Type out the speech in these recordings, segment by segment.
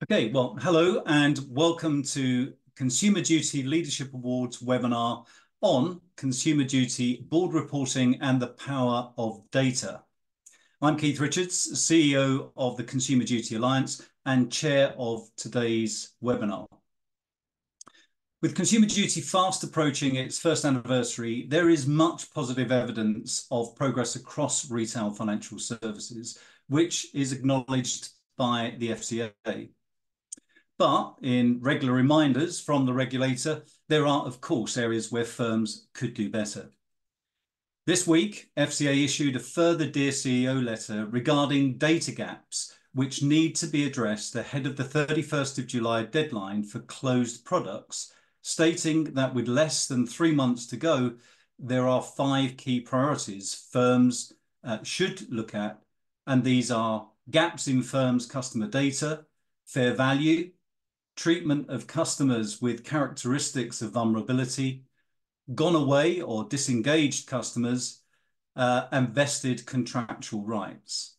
Okay, well, hello and welcome to Consumer Duty Leadership Awards webinar on Consumer Duty Board Reporting and the Power of Data. I'm Keith Richards, CEO of the Consumer Duty Alliance and chair of today's webinar. With Consumer Duty fast approaching its first anniversary, there is much positive evidence of progress across retail financial services, which is acknowledged by the FCA. But in regular reminders from the regulator, there are, of course, areas where firms could do better. This week, FCA issued a further Dear CEO letter regarding data gaps, which need to be addressed ahead of the 31st of July deadline for closed products, stating that with less than 3 months to go, there are 5 key priorities firms should look at, and these are gaps in firms' customer data, fair value, treatment of customers with characteristics of vulnerability, gone away or disengaged customers, and vested contractual rights.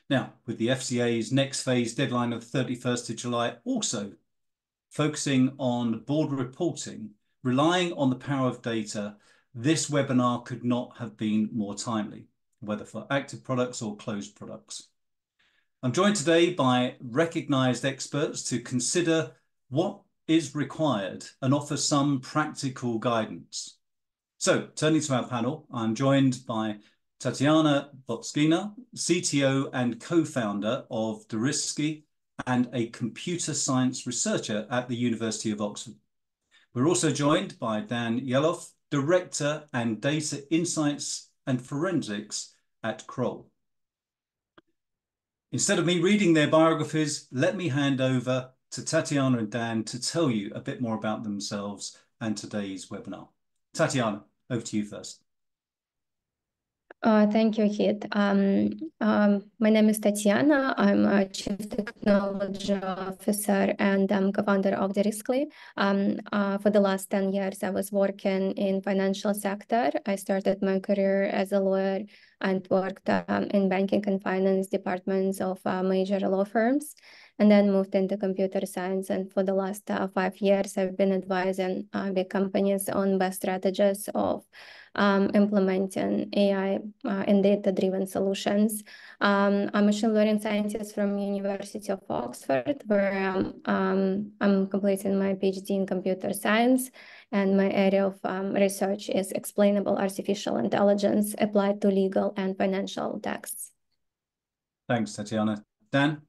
Now, with the FCA's next phase deadline of 31st of July also focusing on board reporting, relying on the power of data, this webinar could not have been more timely, whether for active products or closed products. I'm joined today by recognised experts to consider what is required and offer some practical guidance. So, turning to our panel, I'm joined by Tatiana Botskina, CTO and co-founder of Deriskly and a computer science researcher at the University of Oxford. We're also joined by Dan Yeloff, Director and Data Insights and Forensics at Kroll. Instead of me reading their biographies, let me hand over to Tatiana and Dan to tell you a bit more about themselves and today's webinar. Tatiana, over to you first. Thank you, Keith. My name is Tatiana. I'm a Chief Technology Officer and I'm co-founder of Deriskly. For the last 10 years, I was working in financial sector. I started my career as a lawyer and worked in banking and finance departments of major law firms, and then moved into computer science. And for the last 5 years, I've been advising big companies on best strategies of implementing AI and data-driven solutions. I'm a machine learning scientist from University of Oxford, where I'm completing my PhD in computer science, and my area of research is explainable artificial intelligence applied to legal and financial texts. Thanks, Tatiana. Dan?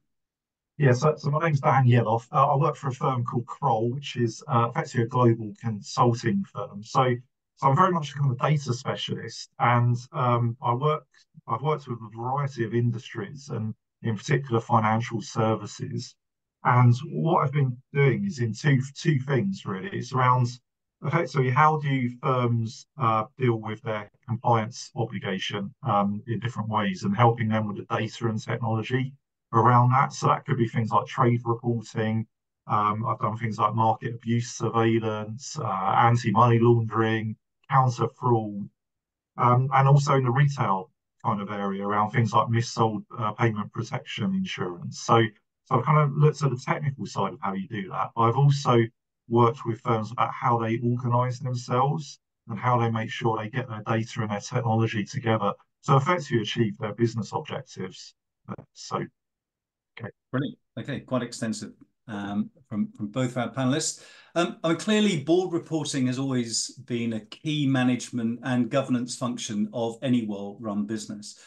Yeah, so my name's Dan Yeloff. I work for a firm called Kroll, which is effectively a global consulting firm. So I'm very much a kind of data specialist, and I've worked with a variety of industries, and in particular financial services. And what I've been doing is in two things really. It's around effectively how do firms deal with their compliance obligation in different ways, and helping them with the data and technology around that. So that could be things like trade reporting. I've done things like market abuse surveillance, anti-money laundering, counter fraud, and also in the retail kind of area around things like missold payment protection insurance. So I've kind of looked at the technical side of how you do that. I've also worked with firms about how they organize themselves and how they make sure they get their data and their technology together to effectively achieve their business objectives. So, okay. Brilliant. Okay, quite extensive from both our panelists. Clearly, board reporting has always been a key management and governance function of any well-run business.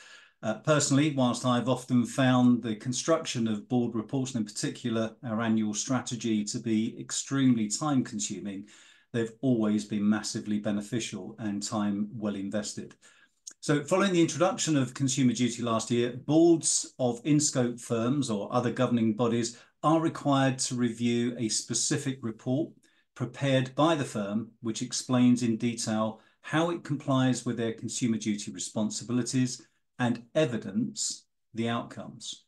Personally, whilst I've often found the construction of board reports, in particular our annual strategy, to be extremely time-consuming, they've always been massively beneficial and time well invested. So following the introduction of Consumer Duty last year, boards of in-scope firms or other governing bodies are required to review a specific report prepared by the firm, which explains in detail how it complies with their Consumer Duty responsibilities and evidence the outcomes.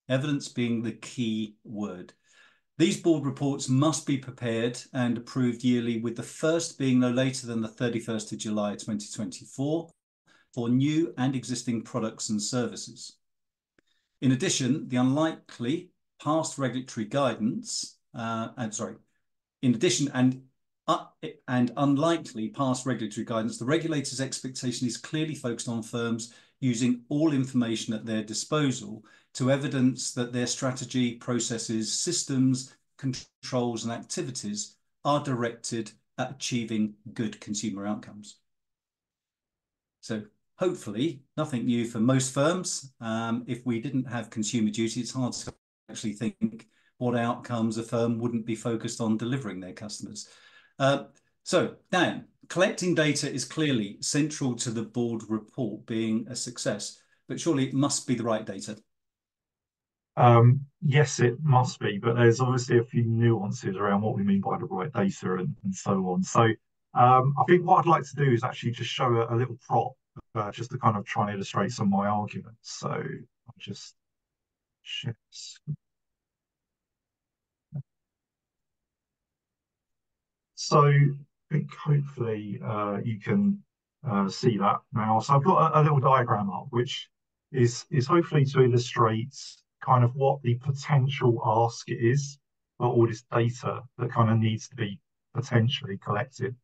Evidence being the key word. These board reports must be prepared and approved yearly, with the first being no later than the 31st of July 2024 for new and existing products and services. In addition, the unlikely past regulatory guidance, in addition and unlikely past regulatory guidance, the regulator's expectation is clearly focused on firms using all information at their disposal to evidence that their strategy, processes, systems, controls, and activities are directed at achieving good consumer outcomes. So hopefully nothing new for most firms. If we didn't have consumer duty, it's hard to actually think what outcomes a firm wouldn't be focused on delivering their customers. So Dan, collecting data is clearly central to the board report being a success, but surely it must be the right data. Yes, it must be, but there's obviously a few nuances around what we mean by the right data and so on. So I think what I'd like to do is actually just show a little prop just to kind of try and illustrate some of my arguments. So I'll just share this. So I think hopefully you can see that now. So I've got a little diagram up, which is hopefully to illustrate kind of what the potential ask is for all this data that kind of needs to be potentially collected.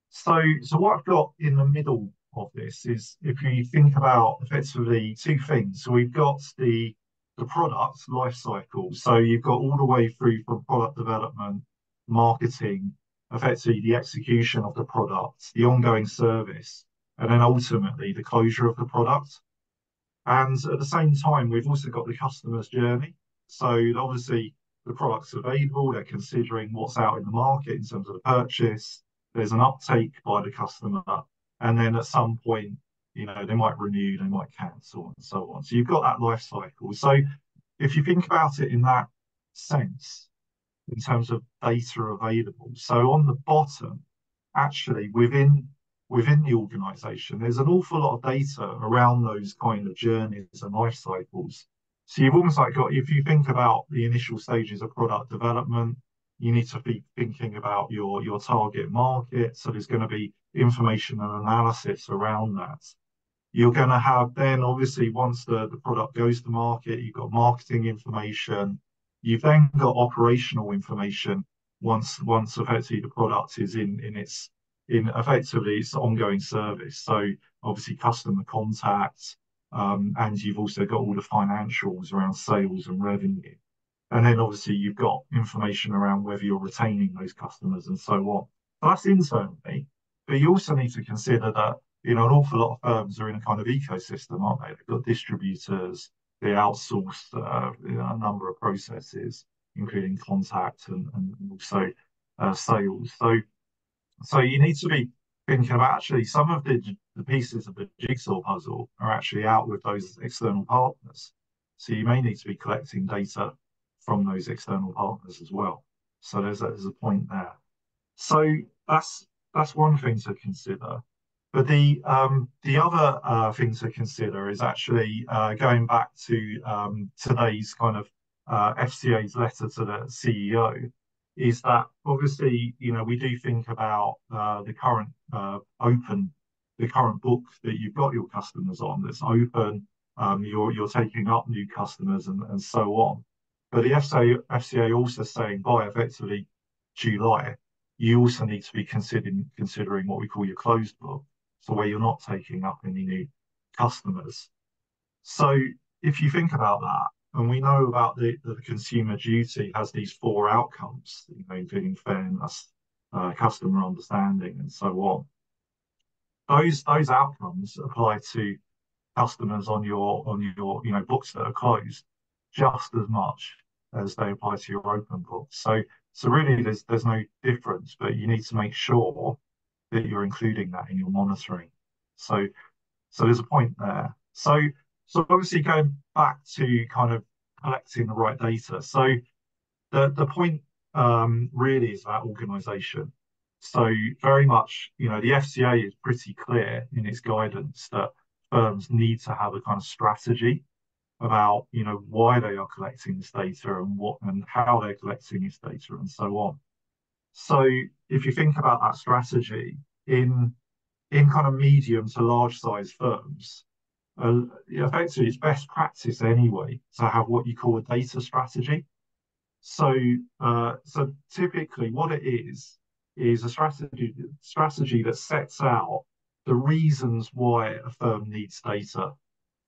So what I've got in the middle of this is, if you think about effectively two things. So we've got the product life cycle. So you've got all the way through from product development, marketing, effectively the execution of the product, the ongoing service, and then ultimately the closure of the product. And at the same time, we've also got the customer's journey. So obviously the product's available, they're considering what's out in the market in terms of the purchase, there's an uptake by the customer, and then at some point, you know, they might renew, they might cancel, and so on. So you've got that life cycle. So if you think about it in that sense, in terms of data available, so on the bottom, actually within the organization, there's an awful lot of data around those kind of journeys and life cycles. So you've almost like got, if you think about the initial stages of product development, you need to be thinking about your target market. So there's going to be information and analysis around that. You're going to have then, obviously, once the product goes to market, you've got marketing information. You've then got operational information once effectively the product is in effectively its ongoing service. So obviously customer contact, and you've also got all the financials around sales and revenue. And then obviously you've got information around whether you're retaining those customers and so on. So that's internally, but you also need to consider that, you know, an awful lot of firms are in a kind of ecosystem, aren't they? They've got distributors, they outsource a number of processes, including contact and also sales. So you need to be thinking about actually some of the pieces of the jigsaw puzzle are actually out with those external partners. So you may need to be collecting data from those external partners as well. So there's a point there. So that's one thing to consider. But the other thing to consider is actually going back to today's kind of FCA's letter to the CEO, is that obviously, you know, we do think about the current the current book that you've got your customers on that's open, you're taking up new customers and so on. But the FCA also saying by effectively July, you also need to be considering what we call your closed book, so where you're not taking up any new customers. So if you think about that, and we know about the consumer duty has these four outcomes, you know, including fairness, customer understanding, and so on. Those outcomes apply to customers on your you know books that are closed just as much as they apply to your open books. So really there's no difference, but you need to make sure that you're including that in your monitoring. So there's a point there. So obviously going back to kind of collecting the right data. So the point really is about organisation. So very much, you know, the FCA is pretty clear in its guidance that firms need to have a kind of strategy about, you know, why they are collecting this data and what and how they're collecting this data and so on. So if you think about that strategy in kind of medium to large size firms, effectively it's best practice anyway to have what you call a data strategy. So, so typically what it is a strategy that sets out the reasons why a firm needs data.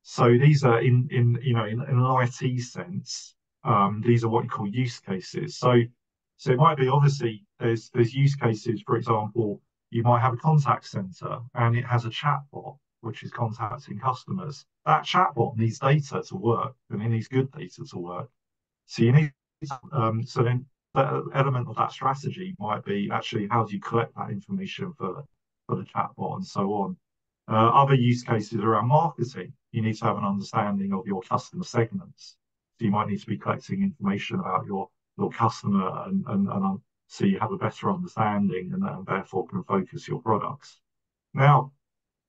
So these are in an IT sense, these are what you call use cases. So it might be obviously there's use cases, for example, you might have a contact center and it has a chatbot which is contacting customers. That chatbot needs data to work, and it needs good data to work. So you need so then the element of that strategy might be actually how do you collect that information for the chatbot and so on. Other use cases around marketing, you need to have an understanding of your customer segments. So you might need to be collecting information about your customer and so you have a better understanding and therefore can focus your products. Now,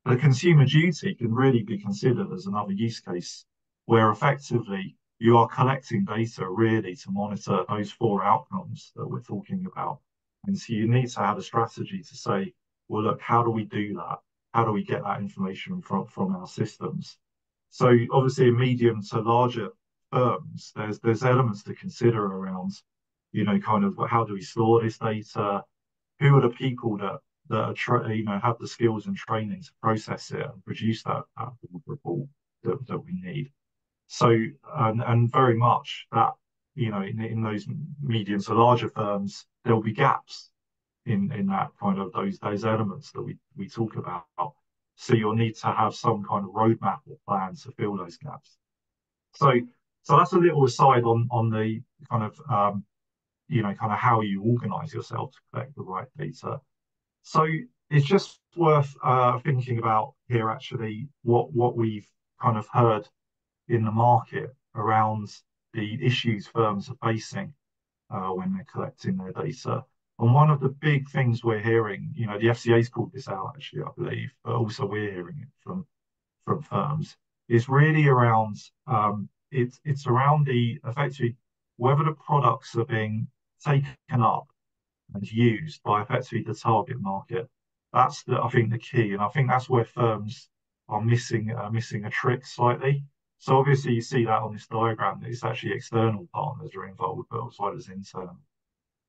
the consumer duty can really be considered as another use case where effectively you are collecting data really to monitor those four outcomes that we're talking about. And so you need to have a strategy to say, well, look, how do we do that? How do we get that information from our systems? So obviously in medium to larger firms, there's elements to consider around, kind of how do we store this data? Who are the people that are have the skills and training to process it and produce that report that we need. So and very much that in those medium to larger firms there will be gaps in that kind of those elements that we talk about. So you'll need to have some kind of roadmap or plan to fill those gaps. So that's a little aside on the kind of kind of how you organize yourself to collect the right data. So it's just worth thinking about here actually what we've kind of heard in the market around the issues firms are facing when they're collecting their data. And one of the big things we're hearing, the FCA's called this out actually, I believe, but also we're hearing it from firms, is really around it's around the effectively whether the products are being taken up and used by effectively the target market. That's I think the key, and I think that's where firms are missing a trick slightly. So obviously you see that on this diagram that it's actually external partners are involved, but as well as internal.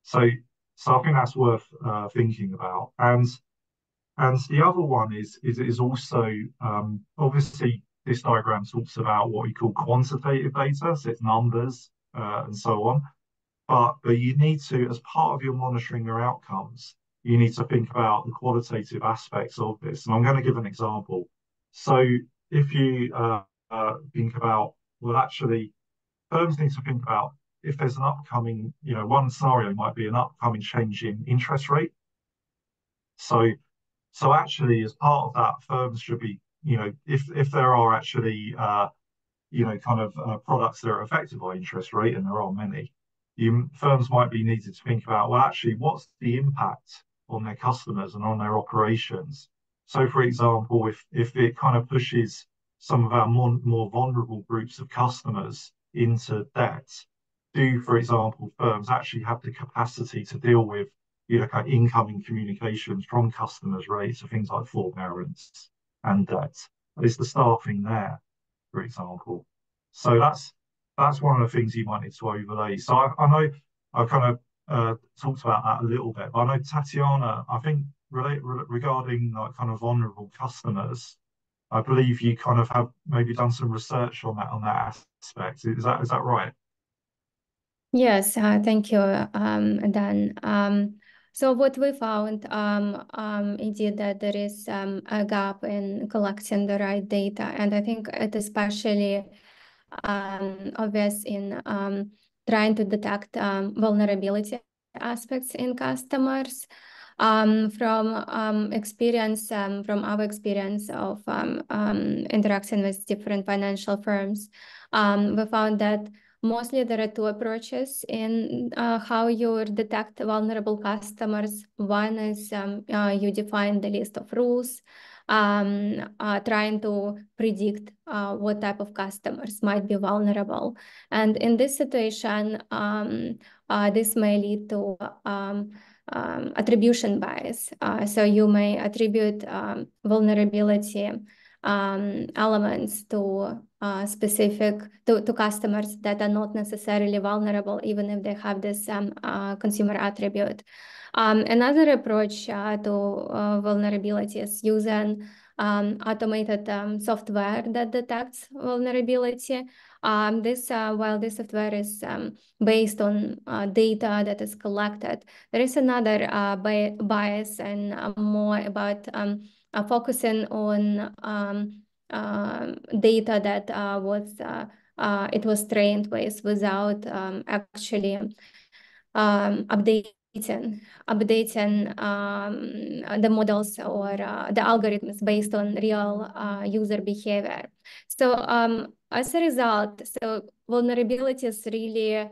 So I think that's worth thinking about. And the other one is also obviously this diagram talks about what we call quantitative data, so it's numbers and so on. But you need to, as part of your monitoring your outcomes, you need to think about the qualitative aspects of this. And I'm going to give an example. So if you think about, well, actually, firms need to think about if there's an upcoming, one scenario might be an upcoming change in interest rate. So actually, as part of that, firms should be, if there are actually, products that are affected by interest rate, and there are many, firms might be needed to think about, well, actually, what's the impact on their customers and on their operations? So, for example, if it kind of pushes some of our more vulnerable groups of customers into debt, do, for example, firms actually have the capacity to deal with kind of incoming communications from customers related to things like forbearance and debt? Is the staffing there, for example? So that's one of the things you might need to overlay. So I know I kind of talked about that a little bit, but I know Tatiana, I think regarding like kind of vulnerable customers, I believe you kind of have maybe done some research on that aspect. Is that right? Yes, thank you, Dan. So what we found indeed that there is a gap in collecting the right data, and I think it especially obvious in trying to detect vulnerability aspects in customers. From experience, from our experience of interacting with different financial firms, we found that mostly there are two approaches in how you detect vulnerable customers. One is you define the list of rules, trying to predict what type of customers might be vulnerable. And in this situation, this may lead to attribution bias. So you may attribute vulnerability elements to to customers that are not necessarily vulnerable, even if they have this consumer attribute. Another approach to vulnerability is using automated software that detects vulnerability. While this software is based on data that is collected, there is another bias and more about focusing on data that it was trained with without actually updating the models or the algorithms based on real user behavior. So as a result, vulnerabilities really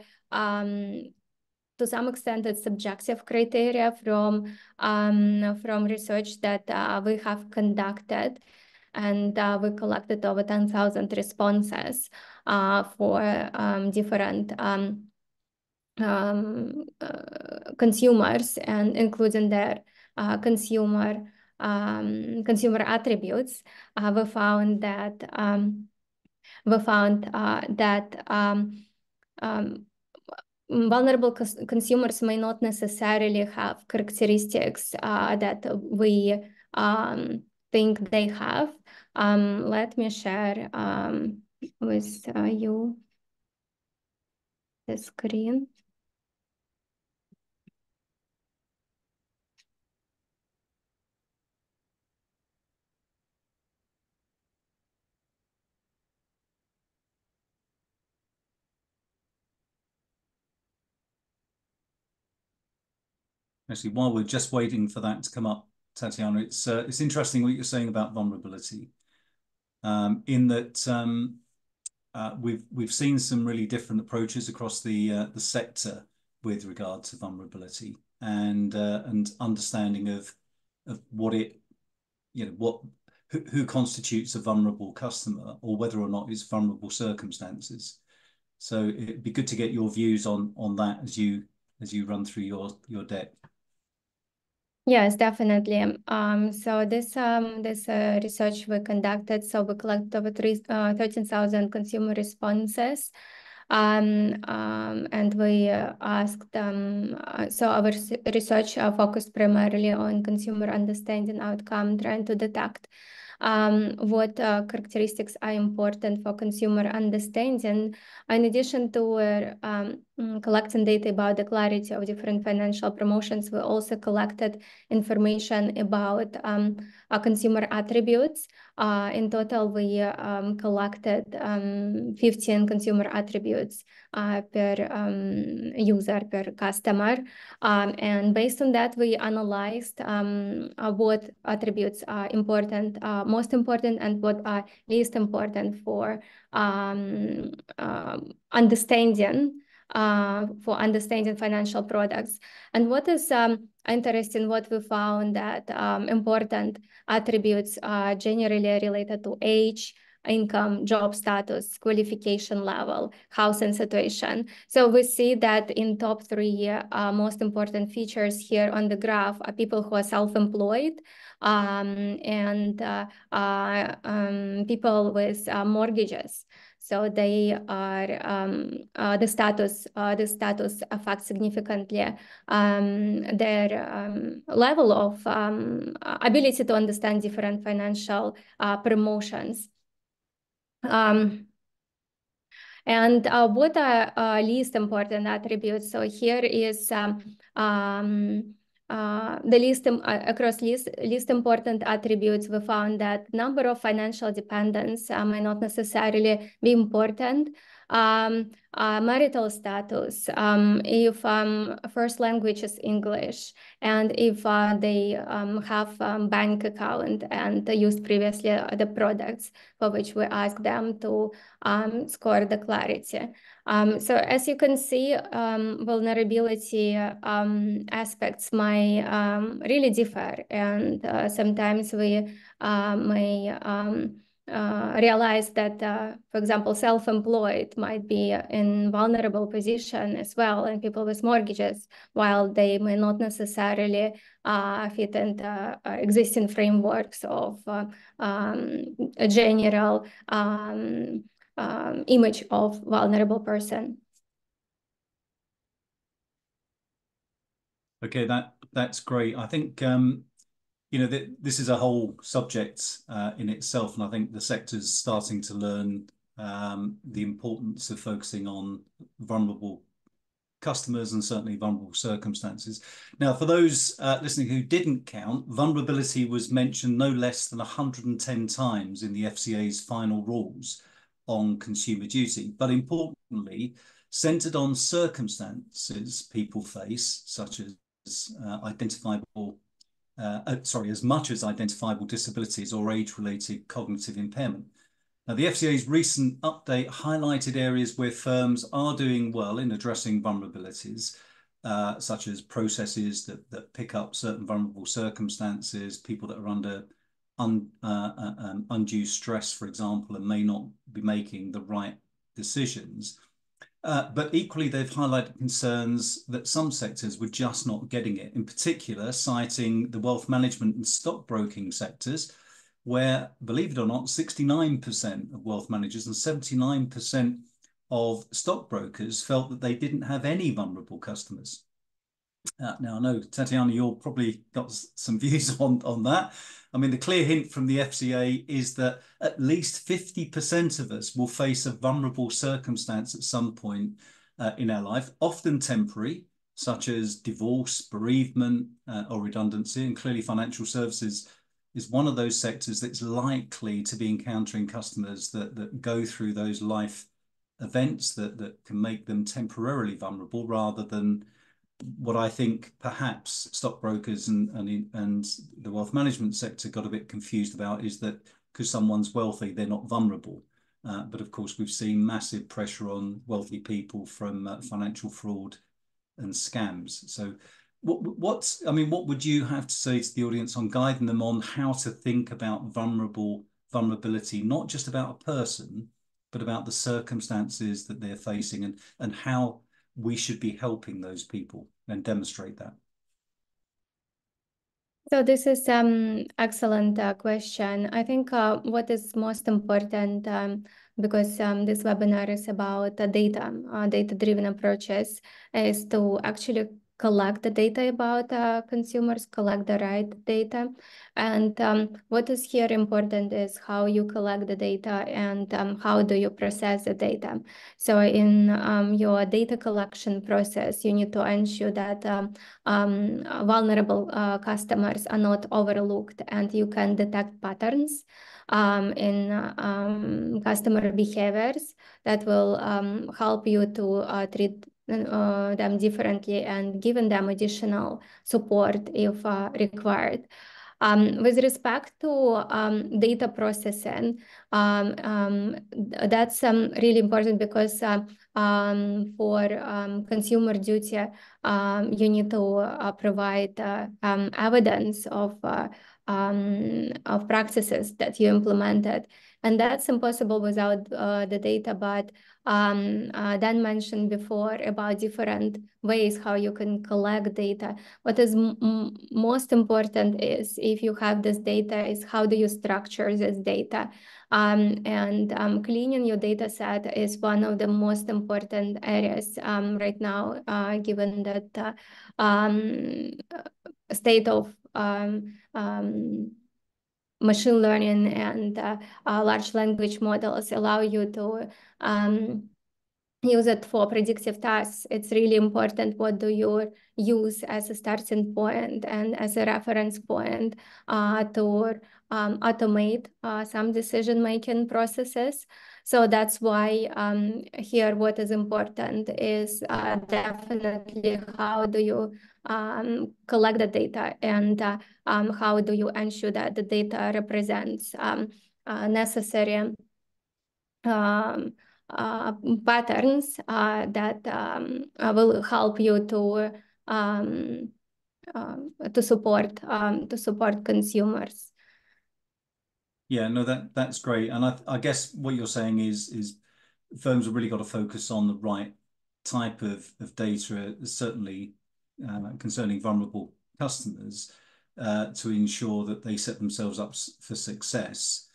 to some extent, it's subjective criteria from research that we have conducted, and we collected over 10,000 responses for different consumers, and including their consumer attributes. We found that vulnerable consumers may not necessarily have characteristics that we think they have. Let me share with you the screen. Actually, while we're just waiting for that to come up, Tatiana, it's interesting what you're saying about vulnerability. In that we've seen some really different approaches across the sector with regard to vulnerability and understanding of what it, who constitutes a vulnerable customer, or whether or not it's vulnerable circumstances. So it'd be good to get your views on that as you run through your deck. Yes, definitely. So this research we conducted, so we collected over 13,000 consumer responses, and we asked so our research focused primarily on consumer understanding outcome, trying to detect what characteristics are important for consumer understanding. In addition to collecting data about the clarity of different financial promotions, we also collected information about consumer attributes. In total, we collected 15 consumer attributes per user, per customer. And based on that, we analyzed what attributes are important, most important, and what are least important for understanding financial products. And what is interesting, what we found that important attributes are generally related to age, income, job status, qualification level, housing situation. So we see that in top three most important features here on the graph are people who are self-employed, and people with mortgages. So they are the status affects significantly their level of ability to understand different financial promotions. And what are least important attributes? So here is the list across least important attributes. We found that number of financial dependents may not necessarily be important. Marital status, if first language is English, and if they have bank account and used previously the products for which we ask them to score the clarity. So as you can see, vulnerability aspects may really differ, and sometimes we may realize that, for example, self-employed might be in vulnerable position as well, and people with mortgages, while they may not necessarily fit into existing frameworks of a general image of vulnerable person. Okay, that's great. I think this is a whole subject in itself, and I think the sector's starting to learn the importance of focusing on vulnerable customers and certainly vulnerable circumstances. Now, for those listening who didn't count, vulnerability was mentioned no less than 110 times in the FCA's final rules on Consumer Duty, but importantly, centred on circumstances people face, such as as much as identifiable disabilities or age-related cognitive impairment. Now, the FCA's recent update highlighted areas where firms are doing well in addressing vulnerabilities, such as processes that pick up certain vulnerable circumstances, people that are under undue stress, for example, and may not be making the right decisions. But equally, they've highlighted concerns that some sectors were just not getting it, in particular, citing the wealth management and stockbroking sectors, where, believe it or not, 69% of wealth managers and 79% of stockbrokers felt that they didn't have any vulnerable customers. Now, I know, Tatiana, you've probably got some views on that. I mean, the clear hint from the FCA is that at least 50% of us will face a vulnerable circumstance at some point in our life, often temporary, such as divorce, bereavement, or redundancy. And clearly financial services is one of those sectors that's likely to be encountering customers that go through those life events that can make them temporarily vulnerable, rather than what I think perhaps stockbrokers and the wealth management sector got a bit confused about, is that because someone's wealthy, they're not vulnerable. But of course, we've seen massive pressure on wealthy people from financial fraud and scams. So what would you have to say to the audience on guiding them on how to think about vulnerability, not just about a person, but about the circumstances that they're facing, and how we should be helping those people and demonstrate that? So this is excellent question. I think what is most important, because this webinar is about data-driven approaches, is to actually collect the data about consumers, collect the right data. And what is here important is how you collect the data and how do you process the data. So in your data collection process, you need to ensure that vulnerable customers are not overlooked, and you can detect patterns in customer behaviors that will help you to treat them differently and giving them additional support if required. With respect to data processing, that's really important, because for consumer duty, you need to provide evidence of practices that you implemented. And that's impossible without the data, but Dan mentioned before about different ways how you can collect data. What is most important is, if you have this data, is how do you structure this data? Cleaning your data set is one of the most important areas right now, given that state of machine learning and large language models allow you to use it for predictive tasks. It's really important what do you use as a starting point and as a reference point to automate some decision-making processes. So that's why here what is important is definitely how do you collect the data, and how do you ensure that the data represents necessary patterns that will help you to support consumers. Yeah, no, that's great. And I guess what you're saying is firms have really got to focus on the right type of data, certainly concerning vulnerable customers, to ensure that they set themselves up for success.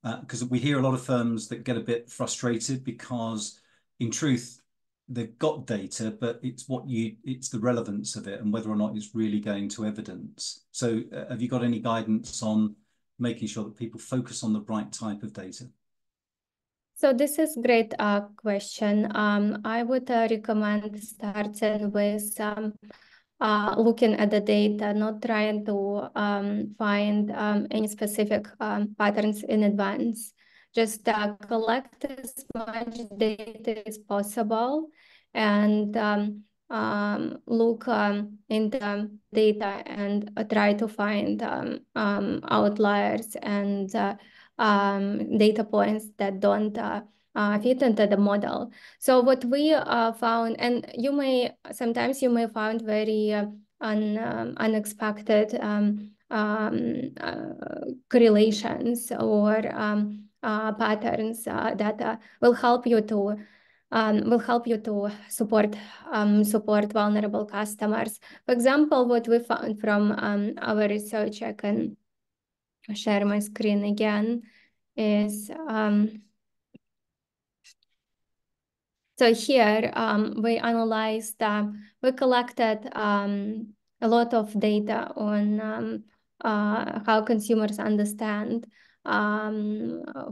Because we hear a lot of firms that get a bit frustrated because, in truth, they've got data, but it's the relevance of it and whether or not it's really going to evidence. So, have you got any guidance on making sure that people focus on the right type of data? So this is great question. I would recommend starting with looking at the data, not trying to find any specific patterns in advance. Just collect as much data as possible and look into data and try to find outliers and data points that don't fit into the model. So what we found, and sometimes you may find very unexpected correlations or patterns that will help you to support vulnerable customers. For example, what we found from our research, I can share my screen again, is so here we collected a lot of data on how consumers understand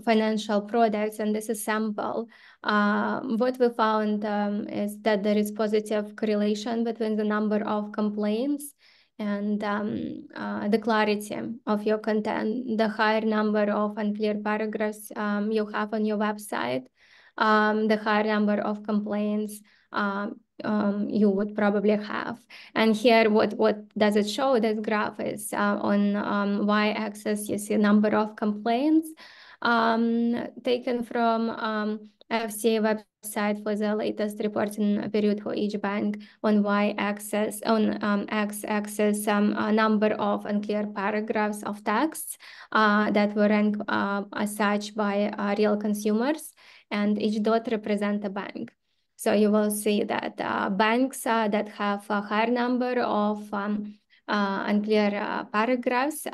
financial products, and this is sample. What we found is that there is positive correlation between the number of complaints and the clarity of your content. The higher number of unclear paragraphs you have on your website, the higher number of complaints you would probably have. And here, what does it show? This graph is on y-axis, you see number of complaints taken from FCA website for the latest reporting period for each bank. On y-axis, on x-axis, number of unclear paragraphs of text that were ranked as such by real consumers, and each dot represents a bank. So you will see that banks that have a higher number of unclear paragraphs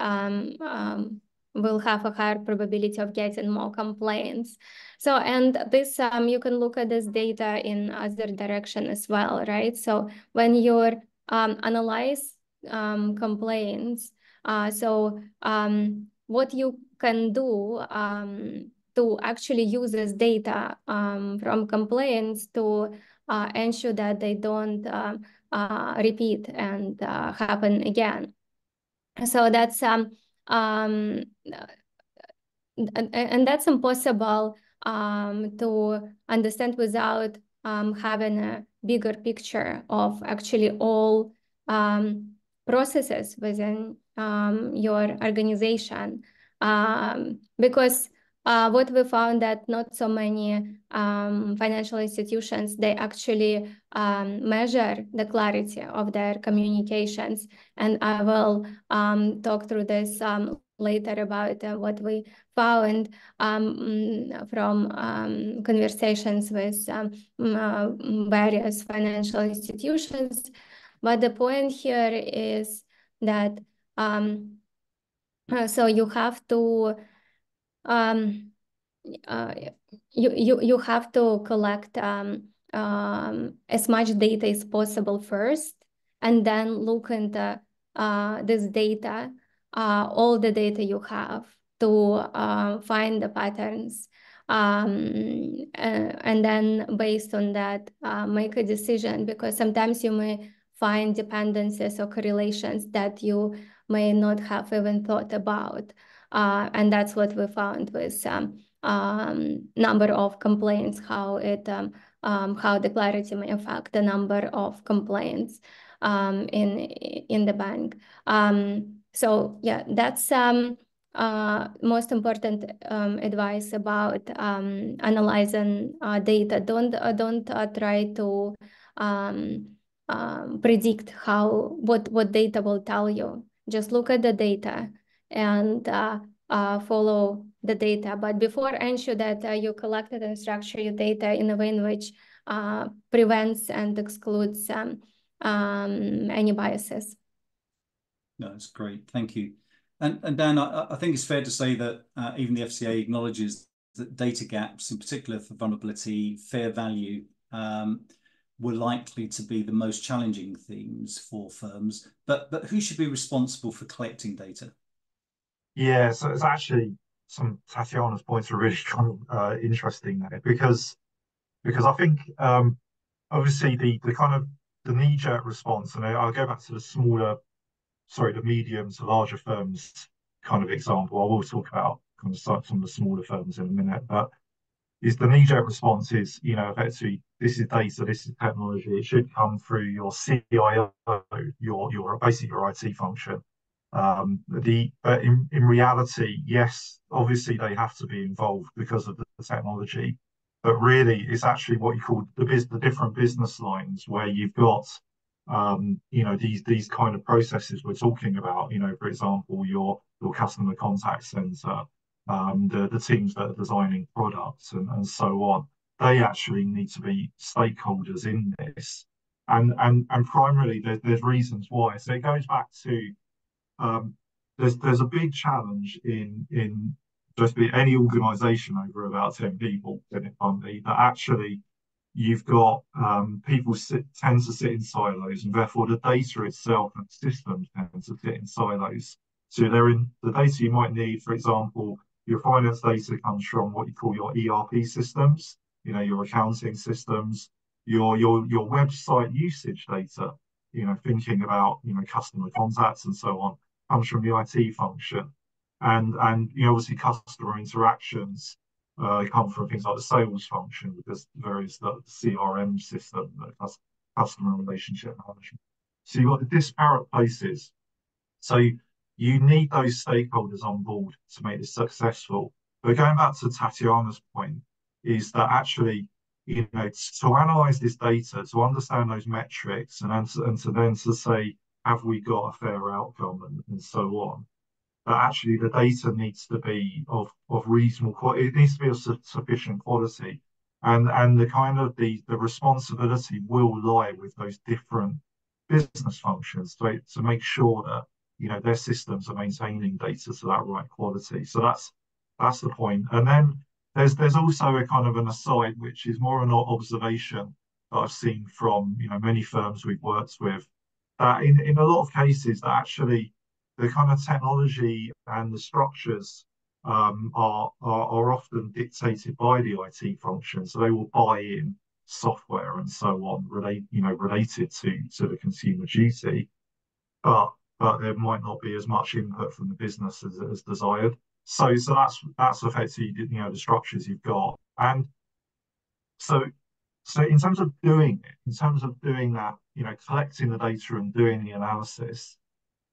will have a higher probability of getting more complaints. So, and this, you can look at this data in other direction as well, right? So when you're analyze complaints, what you can do to actually use this data from complaints to ensure that they don't repeat and happen again. So that's and that's impossible to understand without having a bigger picture of actually all processes within your organization. Because what we found that not so many financial institutions, they actually measure the clarity of their communications. And I will talk through this later about what we found from conversations with various financial institutions. But the point here is that so you have to you have to collect as much data as possible first, and then look into this data, all the data you have, to find the patterns, and then based on that make a decision, because sometimes you may find dependencies or correlations that you may not have even thought about. And that's what we found with number of complaints, how the clarity may affect the number of complaints in the bank. So yeah, that's most important advice about analyzing data. Don't try to predict what data will tell you. Just look at the data and follow the data. But before, ensure that you collected and structure your data in a way in which prevents and excludes any biases. No, that's great. Thank you. And Dan, I think it's fair to say that even the FCA acknowledges that data gaps, in particular for vulnerability, fair value, were likely to be the most challenging themes for firms. But who should be responsible for collecting data? Yeah, so it's actually Tatiana's points are really kind of interesting there because I think obviously the kind of the knee-jerk response, and I'll go back to the medium to larger firms kind of example. I will talk about kind of some of the smaller firms in a minute, but is the knee-jerk response is, effectively, this is data, this is technology, it should come through your CIO, your basically your IT function. But in reality, yes, obviously they have to be involved because of the technology, but really it's actually what you call the different business lines where you've got these kind of processes we're talking about. For example, your customer contact center, the teams that are designing products and so on. They actually need to be stakeholders in this, and primarily there's reasons why. So it goes back to there's a big challenge in just be any organization over about 10 people in it funding that actually you've got people tend to sit in silos, and therefore the data itself and systems tend to sit in silos. So they're in the data you might need, for example, your finance data comes from what you call your ERP systems, your accounting systems, your website usage data, thinking about customer contacts and so on, comes from the IT function. And obviously customer interactions come from things like the sales function, because there is the CRM system, the customer relationship management. So you've got the disparate places. So you need those stakeholders on board to make this successful. But going back to Tatiana's point, is that actually, to analyze this data, to understand those metrics, and to say, have we got a fair outcome and so on, that actually the data needs to be of reasonable quality. It needs to be of sufficient quality, and the kind of the responsibility will lie with those different business functions to make sure that their systems are maintaining data to that right quality. So that's the point. And then there's also a kind of an aside, which is more an observation that I've seen from many firms we've worked with, that in a lot of cases that actually the kind of technology and the structures are often dictated by the IT function. So they will buy in software and so on related to the consumer duty, but there might not be as much input from the business as desired. So that's effectively the structures you've got. And so in terms of doing that, collecting the data and doing the analysis,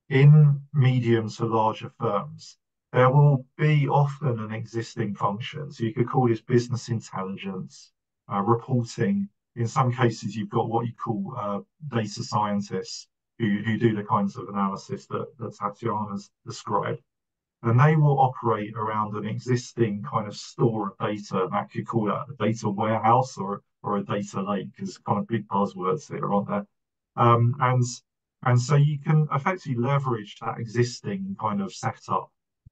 in medium to larger firms, there will be often an existing function. So you could call this business intelligence, reporting. In some cases, you've got what you call data scientists who do the kinds of analysis that Tatiana's described. And they will operate around an existing kind of store of data. And that could call that a data warehouse or a data lake, because kind of big buzzwords here, aren't there? And so you can effectively leverage that existing kind of setup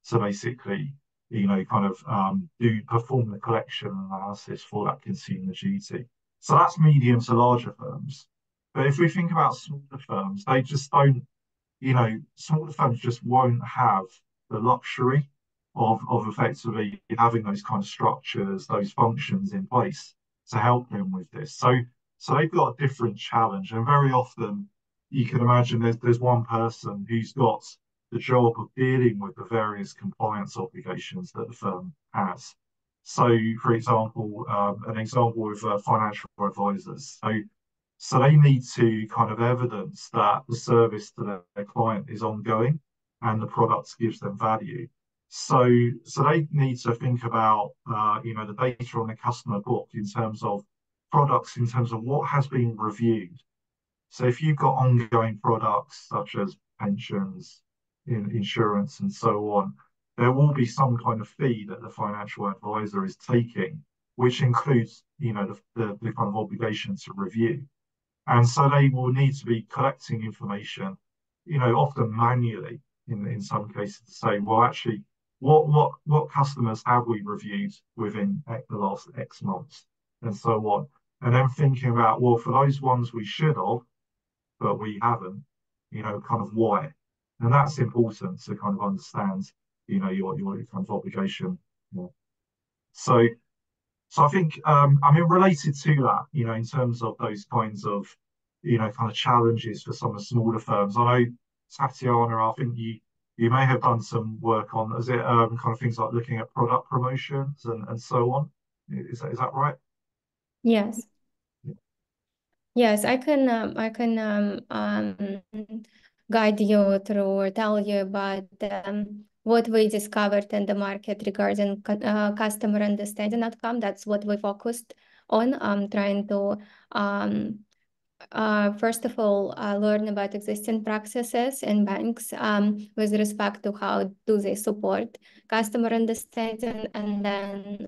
to basically, perform the collection analysis for that consumer duty. So that's medium to larger firms. But if we think about smaller firms, they just don't, smaller firms just won't have the luxury of effectively having those kind of structures, those functions in place to help them with this. So they've got a different challenge, and very often you can imagine there's one person who's got the job of dealing with the various compliance obligations that the firm has. So, for example, an example with financial advisors. So they need to kind of evidence that the service to their client is ongoing and the product gives them value. So they need to think about the data on the customer book in terms of products, in terms of what has been reviewed. So if you've got ongoing products such as pensions, insurance, and so on, there will be some kind of fee that the financial advisor is taking, which includes, the kind of obligation to review. And so they will need to be collecting information, often manually in some cases to say, well, actually, what customers have we reviewed within the last X months and so on. And then thinking about, well, for those ones we should have, but we haven't, kind of why. And that's important to kind of understand, your kind of obligation. Yeah. So I think, related to that, in terms of those kinds of, kind of challenges for some of the smaller firms, I know, Tatiana, I think you may have done some work on, is it kind of things like looking at product promotions and so on? Is that right? Yes. Yes, I can guide you through or tell you about what we discovered in the market regarding customer understanding outcome. That's what we focused on, trying to first of all, learn about existing practices in banks with respect to how do they support customer understanding, and then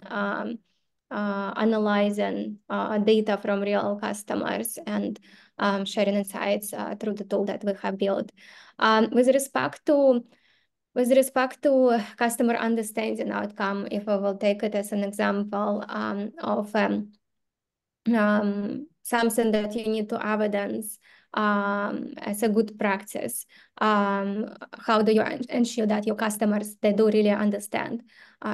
analyzing data from real customers and sharing insights through the tool that we have built. With respect to customer understanding outcome, if I will take it as an example of something that you need to evidence as a good practice. How do you ensure that your customers, they do really understand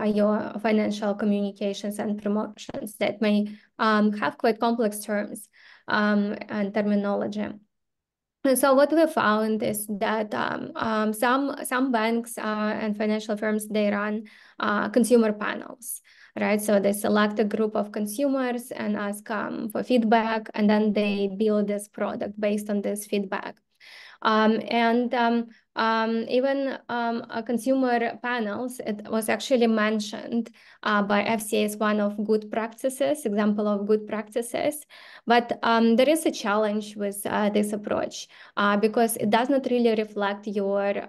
your financial communications and promotions that may have quite complex terms and terminology. And so what we found is that some banks and financial firms, they run consumer panels, right? So they select a group of consumers and ask for feedback, and then they build this product based on this feedback. Even consumer panels, it was actually mentioned by FCA as one of good practices, example of good practices. But there is a challenge with this approach because it does not really reflect your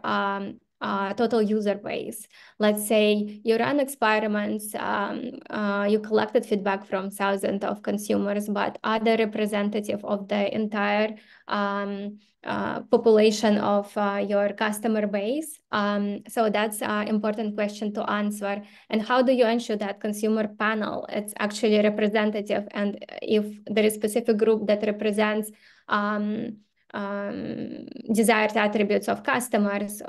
total user base. Let's say you run experiments, you collected feedback from thousands of consumers, but are they representative of the entire population of your customer base? So that's an important question to answer. And how do you ensure that consumer panel it's actually representative? And if there is a specific group that represents desired attributes of customers,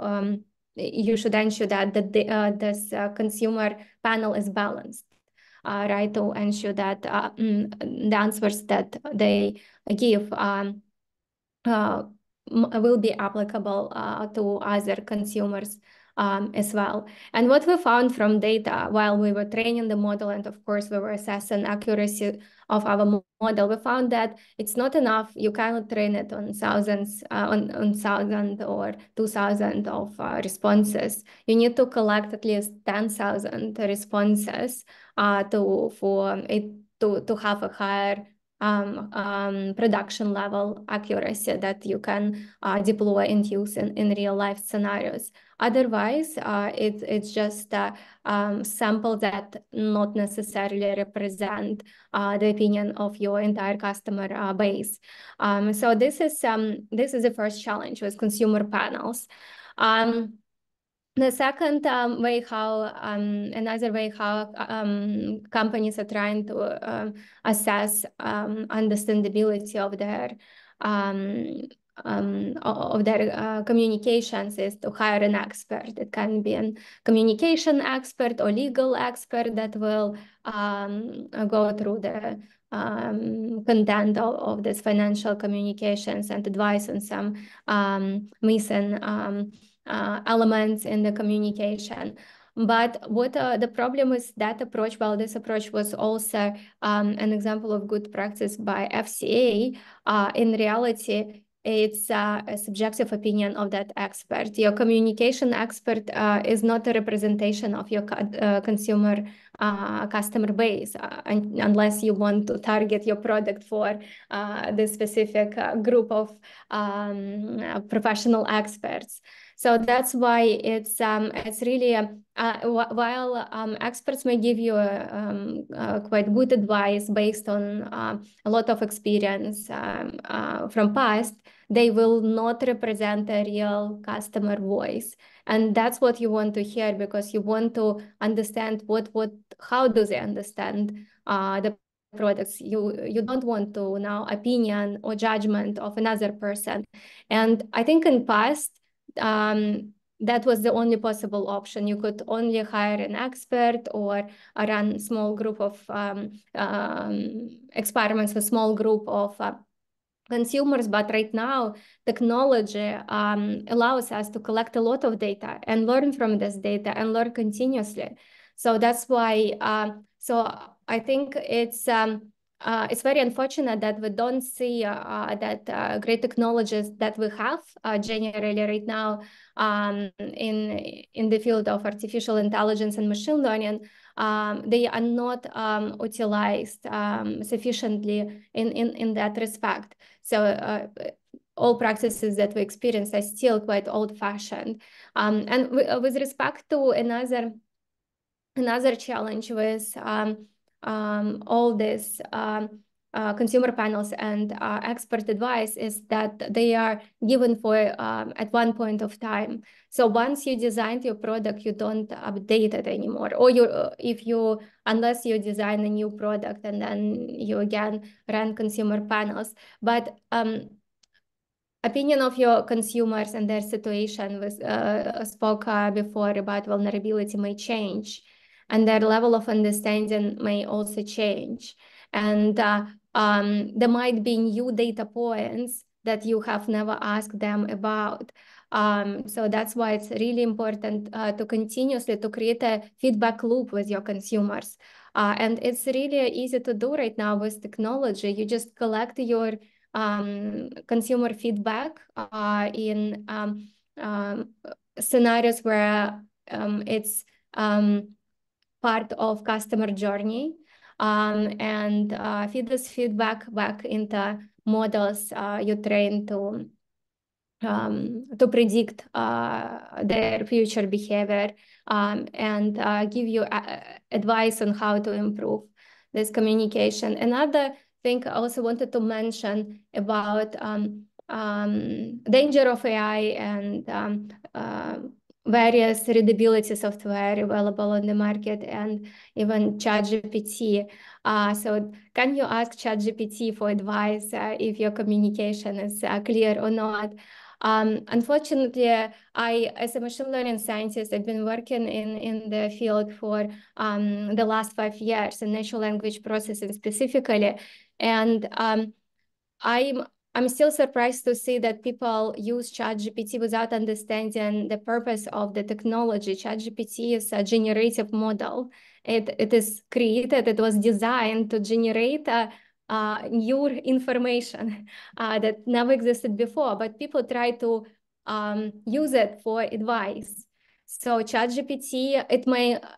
you should ensure that this consumer panel is balanced, right? To ensure that the answers that they give will be applicable to other consumers as well. And what we found from data while we were training the model, and of course we were assessing accuracy of our model, we found that it's not enough. You cannot train it on thousands, on 1,000 or 2,000 of responses. You need to collect at least 10,000 responses for it to have a higher production level accuracy that you can deploy and use in real life scenarios. Otherwise, it's just samples that not necessarily represent the opinion of your entire customer base. So this is the first challenge with consumer panels. The second way another way how companies are trying to assess understandability of their communications is to hire an expert. It can be a communication expert or legal expert that will go through the content of this financial communications and advise on some missing elements in the communication. But what the problem is that approach, while this approach was also an example of good practice by FCA, in reality, it's a subjective opinion of that expert. Your communication expert is not a representation of your customer base, unless you want to target your product for the specific group of professional experts. So that's why it's really while experts may give you quite good advice based on a lot of experience from past, they will not represent a real customer voice. And that's what you want to hear, because you want to understand how do they understand the products. You don't want to now opinion or judgment of another person. And I think in past, that was the only possible option. You could only hire an expert or run small group of experiments with small group of consumers. But right now, technology allows us to collect a lot of data and learn from this data and learn continuously. So that's why, so I think it's very unfortunate that we don't see that great technologies that we have generally right now in the field of artificial intelligence and machine learning. They are not utilized sufficiently in that respect. So all practices that we experience are still quite old-fashioned. And with respect to another challenge with all this consumer panels and expert advice is that they are given for at one point of time. So once you designed your product, you don't update it anymore. Or unless you design a new product and then you again run consumer panels. But opinion of your consumers and their situation was spoke before about vulnerability may change, and their level of understanding may also change. And there might be new data points that you have never asked them about. So that's why it's really important to continuously to create a feedback loop with your consumers. And it's really easy to do right now with technology. You just collect your consumer feedback in scenarios where it's part of customer journey, and feed this feedback back into models you train to predict their future behavior, and give you advice on how to improve this communication. Another thing I also wanted to mention about danger of AI and various readability software available on the market, and even ChatGPT. So can you ask ChatGPT for advice if your communication is clear or not? Unfortunately, as a machine learning scientist, I've been working in the field for the last 5 years in natural language processing specifically. And I'm still surprised to see that people use ChatGPT without understanding the purpose of the technology. ChatGPT is a generative model. It is created, it was designed to generate new information that never existed before, but people try to use it for advice. So ChatGPT,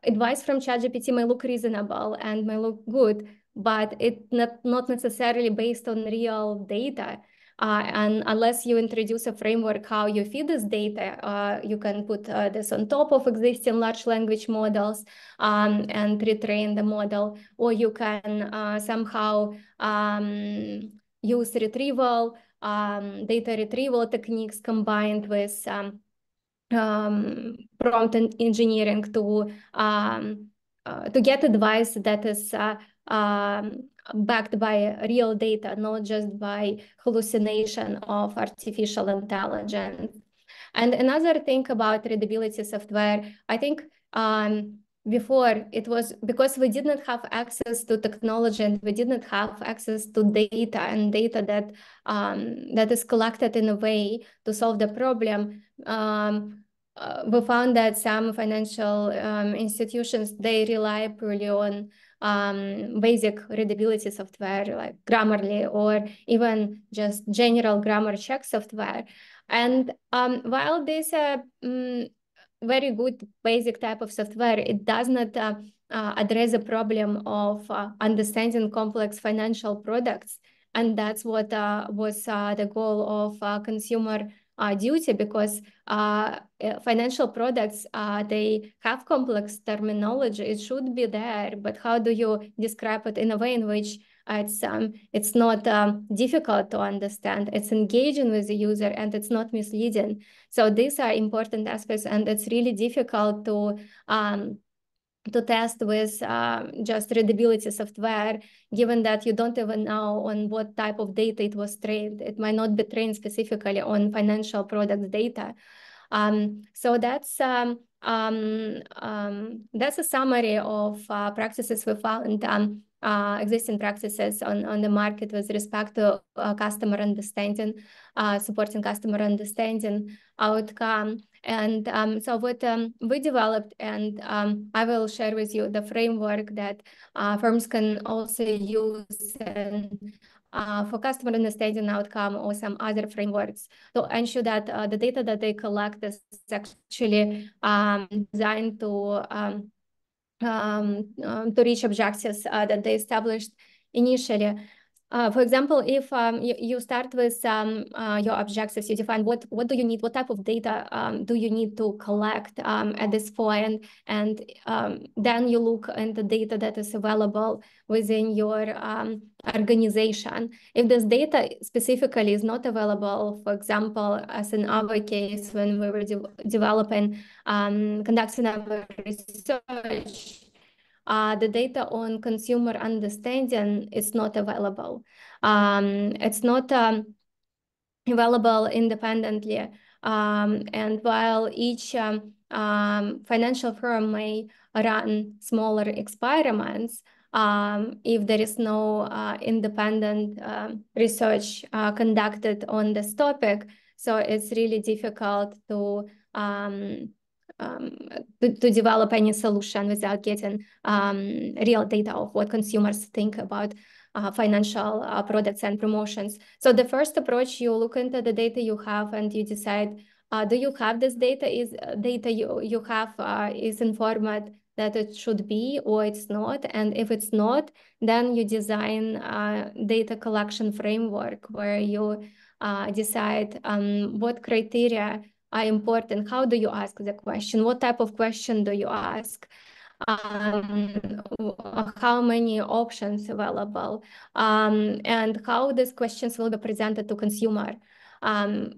advice from ChatGPT may look reasonable and may look good, but it's not necessarily based on real data. And unless you introduce a framework how you feed this data, you can put this on top of existing large language models and retrain the model, or you can somehow use retrieval, data retrieval techniques combined with prompt engineering to get advice that is backed by real data, not just by hallucination of artificial intelligence. And another thing about readability software, I think before it was because we didn't have access to technology and we didn't have access to data and data that that is collected in a way to solve the problem. We found that some financial institutions, they rely purely on basic readability software like Grammarly or even just general grammar check software. And while these are very good basic type of software, it does not address the problem of understanding complex financial products. And that's what was the goal of consumer duty, because financial products, they have complex terminology. It should be there, but how do you describe it in a way in which it's not difficult to understand, it's engaging with the user, and it's not misleading? So these are important aspects, and it's really difficult to test with just readability software, given that you don't even know on what type of data it was trained. It might not be trained specifically on financial product data. So that's a summary of practices we found, existing practices on the market with respect to customer understanding, supporting customer understanding outcome. And so what we developed, and I will share with you the framework that firms can also use for customer understanding outcome, or some other frameworks, to ensure that the data that they collect is actually designed to reach objectives that they established initially. For example, if you start with your objectives, you define what do you need, what type of data do you need to collect at this point, and then you look at the data that is available within your organization. If this data specifically is not available, for example, as in our case, when we were developing, conducting our research, the data on consumer understanding is not available. It's not available independently. And while each financial firm may run smaller experiments, if there is no independent research conducted on this topic, so it's really difficult to develop any solution without getting real data of what consumers think about financial products and promotions. So the first approach, you look into the data you have and you decide, do you have this data? Is data you have is in format that it should be, or it's not? And if it's not, then you design a data collection framework where you decide what criteria are important. How do you ask the question? What type of question do you ask? How many options available? And how these questions will be presented to consumer. I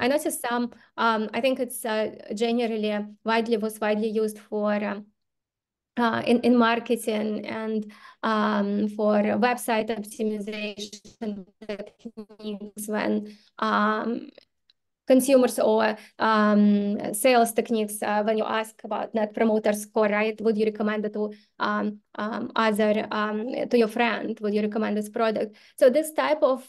noticed some, I think it's generally was widely used for in marketing and for website optimization techniques, when consumers or sales techniques, when you ask about net promoter score, right? Would you recommend it to to your friend? Would you recommend this product? So this type of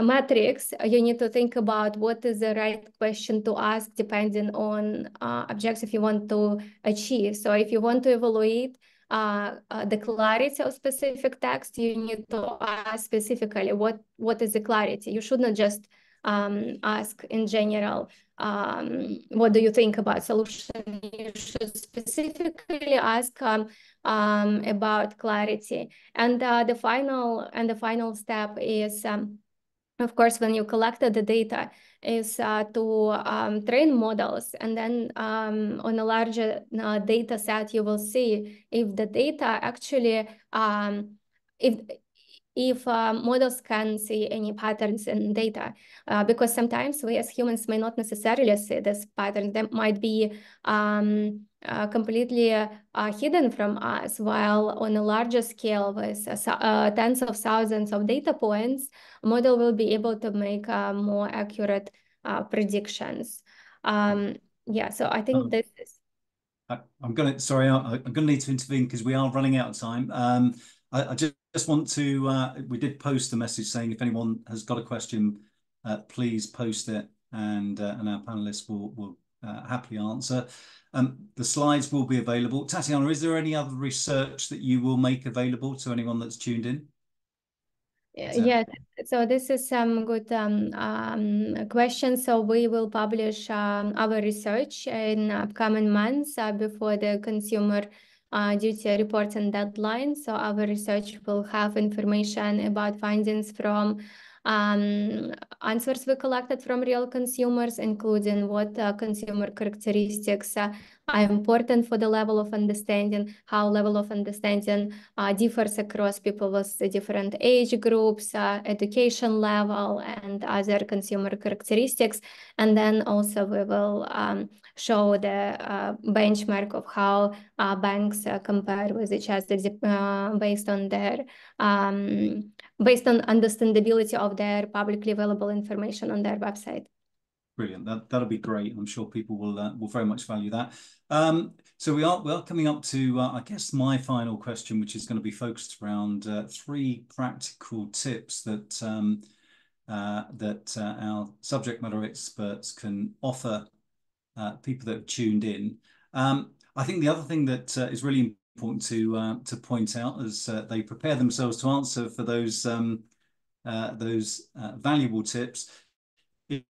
metrics, you need to think about what is the right question to ask depending on objective you want to achieve. So if you want to evaluate the clarity of specific text, you need to ask specifically what is the clarity. You should not just ask in general, what do you think about solution? You should specifically ask about clarity. And the final step is, of course, when you collected the data, is to train models, and then on a larger data set, you will see if the data actually, if models can see any patterns in data, because sometimes we as humans may not necessarily see this pattern. They might be completely hidden from us, while on a larger scale with tens of thousands of data points, a model will be able to make more accurate predictions. Yeah, so I think this is... I'm gonna need to intervene because we are running out of time. I just want to, we did post a message saying if anyone has got a question, please post it, and our panelists will happily answer. The slides will be available. Tatiana, is there any other research that you will make available to anyone that's tuned in? Yeah, so this is some good question. So we will publish our research in upcoming months before the consumer duty reporting deadline. So our research will have information about findings from Answers we collected from real consumers, including what consumer characteristics are important for the level of understanding, how level of understanding differs across people with different age groups, education level, and other consumer characteristics. And then also we will show the benchmark of how banks compare with each other based on their based on understandability of their publicly available information on their website. Brilliant. That'll be great. I'm sure people will very much value that. So we are coming up to I guess my final question, which is going to be focused around 3 practical tips that our subject matter experts can offer people that have tuned in. I think the other thing that is really important to point out as they prepare themselves to answer for those valuable tips is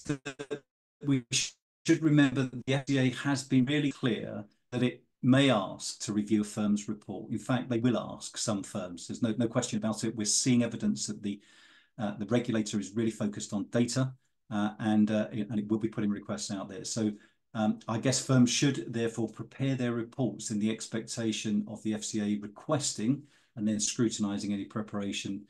that we should remember that the FCA has been really clear that it may ask to review a firm's report. In fact, they will ask some firms. There's no question about it. We're seeing evidence that the regulator is really focused on data and it will be putting requests out there. So I guess firms should therefore prepare their reports in the expectation of the FCA requesting and then scrutinising any preparation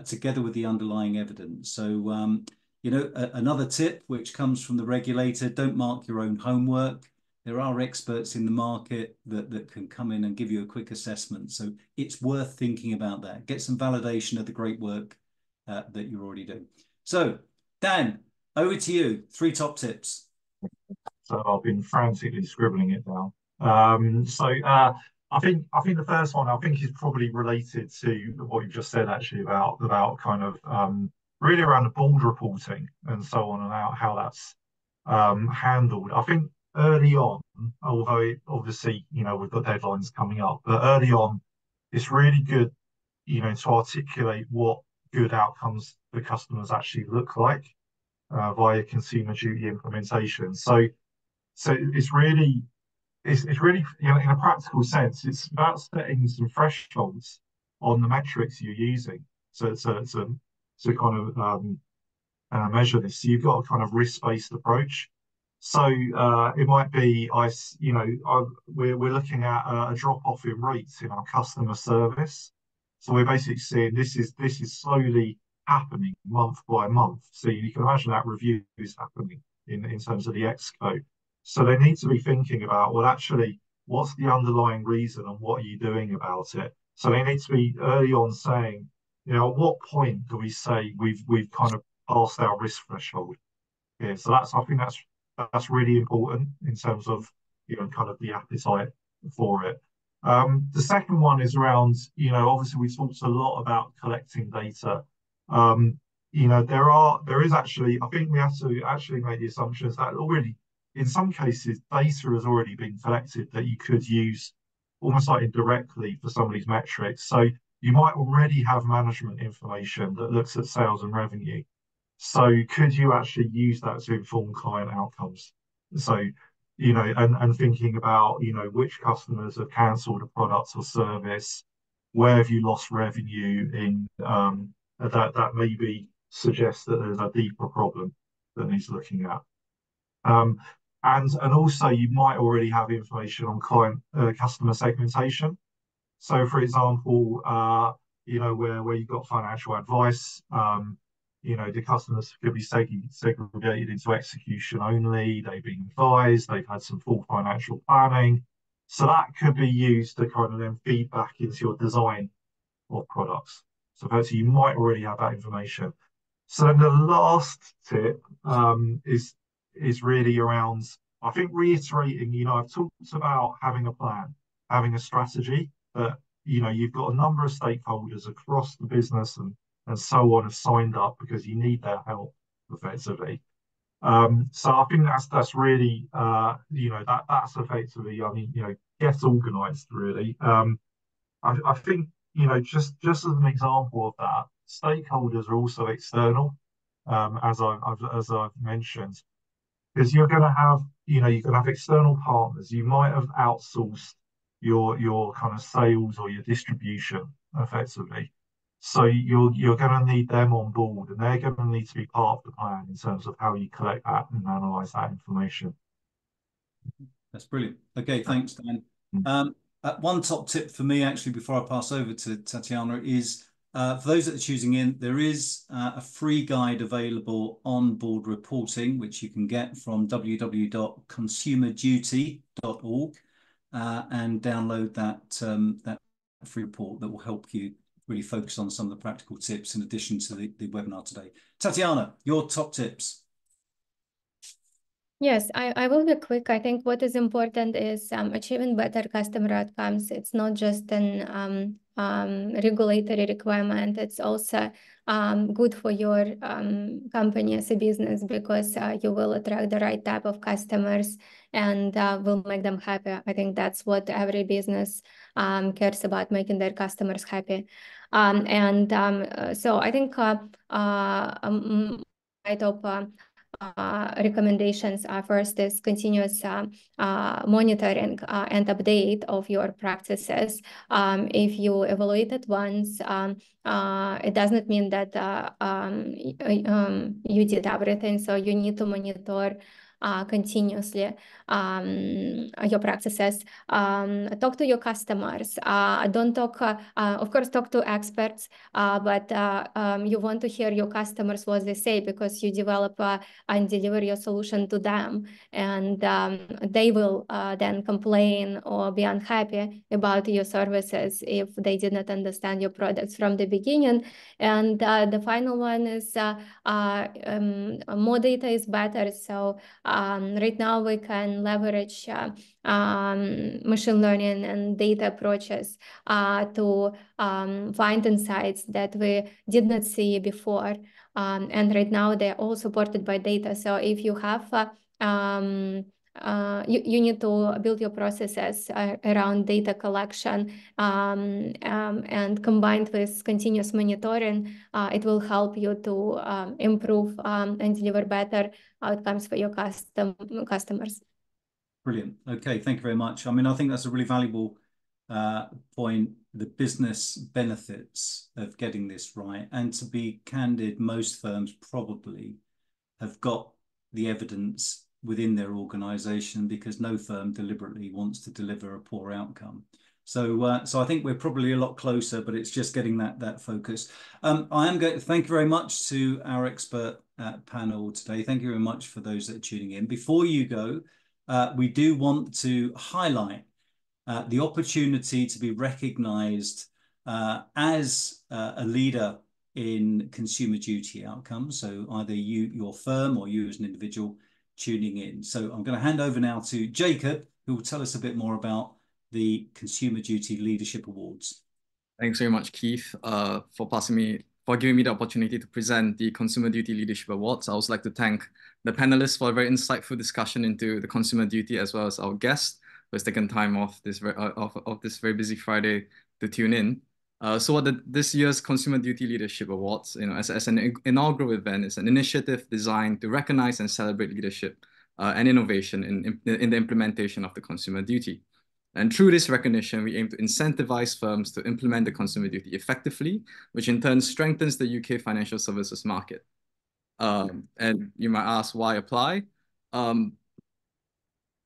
together with the underlying evidence. So, another tip which comes from the regulator, don't mark your own homework. There are experts in the market that can come in and give you a quick assessment. So it's worth thinking about that. Get some validation of the great work that you're already doing. So, Dan, over to you. 3 top tips. So I've been frantically scribbling it down. I think the first one is probably related to what you just said actually about kind of really around the board reporting and so on and how that's handled. I think early on, although obviously we've got deadlines coming up, but early on it's really good to articulate what good outcomes for customers actually look like via consumer duty implementation. So it's really in a practical sense, it's about setting some thresholds on the metrics you're using. So kind of measure this. So you've got a kind of risk-based approach. So it might be we're looking at a drop-off in rates in our customer service. So we're basically seeing this is slowly happening month by month. So you can imagine that review is happening in terms of the exco. So they need to be thinking about, well, actually, what's the underlying reason and what are you doing about it? So they need to be early on saying, at what point do we say we've kind of passed our risk threshold? Yeah, so I think that's really important in terms of kind of the appetite for it. The second one is around, obviously we talked a lot about collecting data. There is actually, I think we have to actually make the assumptions that already, in some cases, data has already been collected that you could use almost like indirectly for some of these metrics. So you might already have management information that looks at sales and revenue. So could you actually use that to inform client outcomes? So, and thinking about, which customers have cancelled a product or service, where have you lost revenue in, that maybe suggests that there's a deeper problem that needs looking at. And also you might already have information on client customer segmentation. So for example, where you've got financial advice, the customers could be segregated into execution only, they've been advised, they've had some full financial planning. So that could be used to kind of then feed back into your design of products. So you might already have that information. So then the last tip is really around, I think, reiterating, I've talked about having a plan, having a strategy, but you've got a number of stakeholders across the business and so on have signed up because you need their help effectively. So I think that's really that's effectively, get organized really. I think just as an example of that, stakeholders are also external, as I've mentioned, because you're going to have external partners. You might have outsourced your kind of sales or your distribution effectively. So you're going to need them on board, and they're going to need to be part of the plan in terms of how you collect that and analyze that information. That's brilliant. Okay, thanks, Dan. One top tip for me, actually, before I pass over to Tatiana, is for those that are choosing in, there is a free guide available on board reporting, which you can get from www.consumerduty.org and download that free report that will help you really focus on some of the practical tips in addition to the webinar today. Tatiana, your top tips. Yes, I will be quick. I think what is important is achieving better customer outcomes. It's not just an regulatory requirement. It's also good for your company as a business, because you will attract the right type of customers and will make them happy. I think that's what every business cares about, making their customers happy. So I think my top recommendations are: first is continuous monitoring and update of your practices. If you evaluate it once, it does not mean that you did everything. So you need to monitor continuously your practices. Talk to your customers. Don't talk, of course, talk to experts, but you want to hear your customers what they say, because you develop and deliver your solution to them, and they will then complain or be unhappy about your services if they did not understand your products from the beginning. And the final one is more data is better. So right now we can leverage machine learning and data approaches to find insights that we did not see before. And right now they're all supported by data. So if you have, you need to build your processes around data collection, and combined with continuous monitoring, it will help you to improve and deliver better outcomes for your customers. Brilliant. Okay, thank you very much. I mean, I think that's a really valuable point, the business benefits of getting this right. And to be candid, most firms probably have got the evidence within their organization, because no firm deliberately wants to deliver a poor outcome. So, so I think we're probably a lot closer, but it's just getting that focus. I am going to thank you very much to our expert panel today. Thank you very much for those that are tuning in. Before you go, we do want to highlight the opportunity to be recognised as a leader in consumer duty outcomes. So either you, your firm, or you as an individual tuning in. So I'm going to hand over now to Jacob, who will tell us a bit more about the Consumer Duty Leadership Awards. Thanks very much, Keith, for giving me the opportunity to present the Consumer Duty Leadership Awards. I would like to thank the panelists for a very insightful discussion into the consumer duty, as well as our guest who has taken time off this very busy Friday to tune in. So what this year's Consumer Duty Leadership Awards, as an inaugural event, is an initiative designed to recognize and celebrate leadership and innovation in the implementation of the consumer duty. And through this recognition, we aim to incentivize firms to implement the consumer duty effectively, which in turn strengthens the UK financial services market. And you might ask, why apply?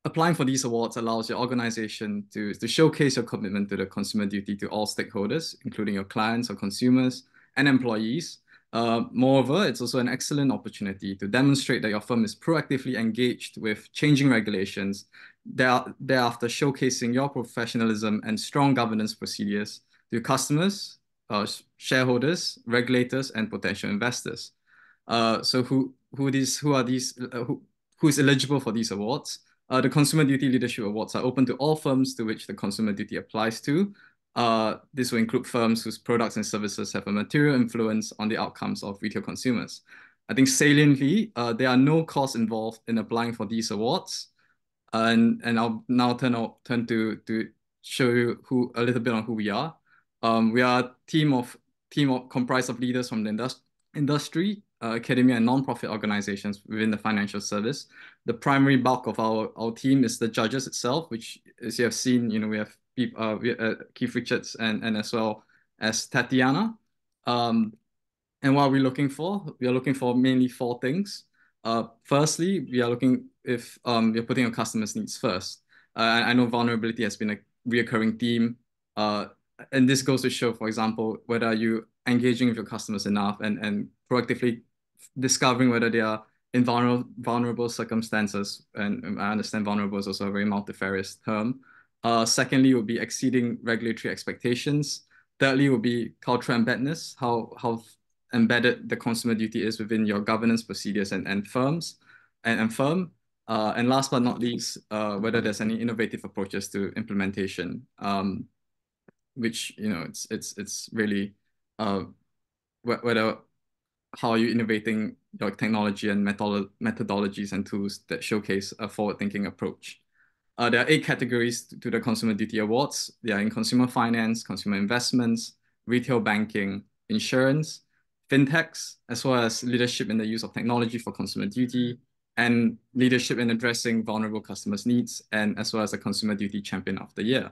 Applying for these awards allows your organization to showcase your commitment to the consumer duty to all stakeholders, including your clients or consumers and employees. Moreover, it's also an excellent opportunity to demonstrate that your firm is proactively engaged with changing regulations, thereafter showcasing your professionalism and strong governance procedures to customers, shareholders, regulators, and potential investors. So who is eligible for these awards? The Consumer Duty Leadership Awards are open to all firms to which the consumer duty applies to. This will include firms whose products and services have a material influence on the outcomes of retail consumers. I think saliently, there are no costs involved in applying for these awards. And I'll now turn to show you a little bit on who we are. We are a team comprised of leaders from the industry, academia, and non-profit organizations within the financial service. The primary bulk of our team is the judges itself, which, as you have seen, we have Keith Richards and as well as Tatiana. And what are we looking for? We are looking for mainly 4 things. Firstly, we are looking if you're putting your customers' needs first. I know vulnerability has been a reoccurring theme. And this goes to show, for example, whether you engaging with your customers enough and proactively discovering whether they are in vulnerable circumstances. And I understand vulnerable is also a very multifarious term. Secondly, would be exceeding regulatory expectations. Thirdly, would be cultural embeddedness, how embedded the consumer duty is within your governance procedures and firms and firm. And last but not least, whether there's any innovative approaches to implementation, which, you know, it's really whether how are you innovating your technology and methodologies and tools that showcase a forward-thinking approach. There are 8 categories to the Consumer Duty Awards. They are in consumer finance, consumer investments, retail banking, insurance, fintechs, as well as leadership in the use of technology for consumer duty, and leadership in addressing vulnerable customers' needs, and as well as the Consumer Duty Champion of the Year.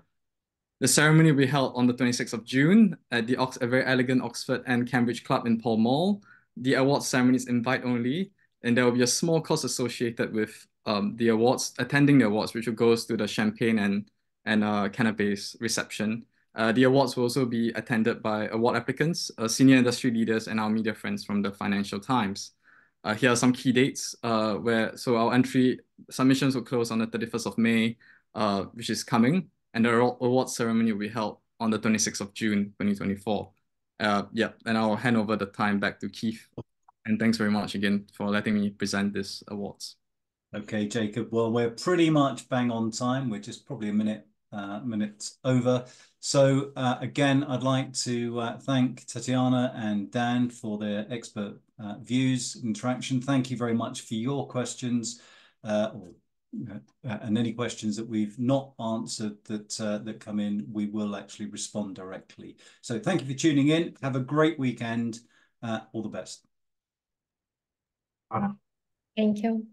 The ceremony will be held on the 26th of June at the a very elegant Oxford and Cambridge Club in Pall Mall. The awards ceremony is invite only, and there will be a small cost associated with the awards, attending the awards, which goes to the champagne and canapes reception. The awards will also be attended by award applicants, senior industry leaders, and our media friends from the Financial Times. Here are some key dates so our entry submissions will close on the 31st of May, which is coming, and the awards ceremony will be held on the 26th of June, 2024. Yeah, and I'll hand over the time back to Keith. And thanks very much again for letting me present this awards. Okay, Jacob. Well, we're pretty much bang on time. We're just probably a minute over. So again, I'd like to thank Tatiana and Dan for their expert views, interaction. Thank you very much for your questions and any questions that we've not answered that come in, we will actually respond directly. So thank you for tuning in. Have a great weekend. All the best. Bye now. Thank you.